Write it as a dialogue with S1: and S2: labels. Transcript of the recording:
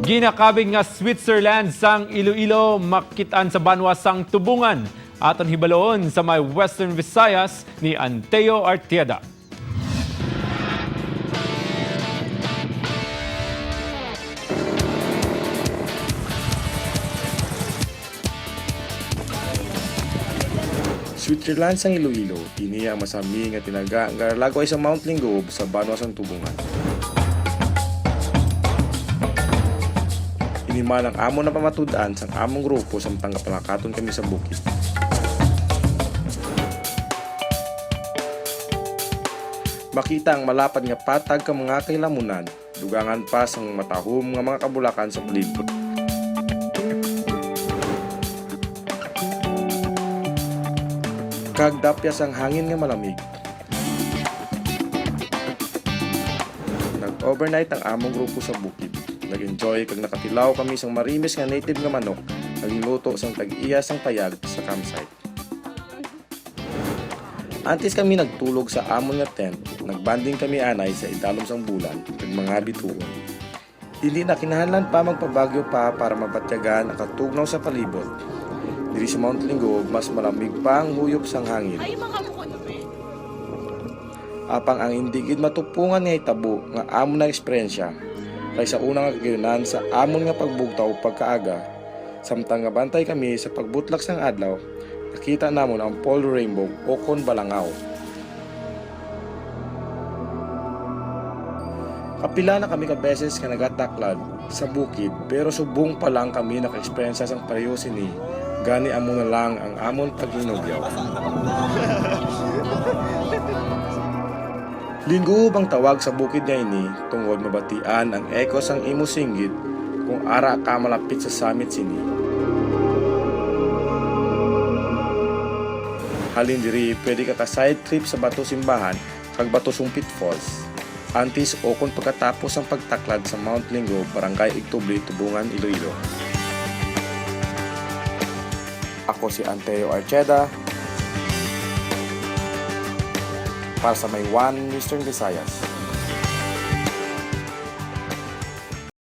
S1: Ginakabing nga Switzerland sang Iloilo makitaan sa banwa sang Tubungan. Aton hibaloon sa may Western Visayas ni Anteo Artieda.
S2: Switzerland sang Iloilo, ini ang masami nga tinaga nga lagway sa Mount Linggob sa banwa sang Tubungan. Iniman ang amon na pamatud-an sang among grupo samtang kapalakaton kami sa bukid. Makita ang malapad nga patag ka mga kailamunan, dugangan pa sang matahom nga mga kabulakan sa palibot. Kagdapyas ang hangin nga malamig. Nag-overnight ang among grupo sa bukid. Nag-enjoy kag nakatilaw kami sang marimis nga native nga manok, nagluto sang tag-iya sang payag sa campsite. Antes kami nagtulog sa amon nga tent, nagbanding kami anay sa idalom sang bulan kag mga bituon. Hindi na kinahanglan pa magpabagyo pa para mabatyagan ang katugnaw sa palibot. Diri sa Mount Linggob, mas malamig pa ang huyop sang hangin. Apang ang hindi gid matupungan nga hitabo nga amon na eksperyensya kaysa unang kagayunan sa amon nga pagbugtaw pagkaaga. Samtang nga bantay kami sa pagbutlak sang adlaw, nakita namon ang Pole Rainbow o kon balangaw. Kapila na kami ka beses nga nagataklad sa bukid pero subong pa lang kami naka-eksperyensya sang pareho sini. Gani amo na lang ang amon paghinugyaw. Linggob ang tawag sa bukid nga ini tungod mabatian ang echo sang imo singgit kung ara ka malapit sa summit sini. Halin diri pwede ka side trip sa Bato Simbahan kag Bato Sumpit Falls. Antes o kung pagkatapos ang pagtaklad sa Mount Linggob, Barangay Igtubli, Tubungan, Iloilo. Ako si Anteo Artieda para sa may One Western Visayas.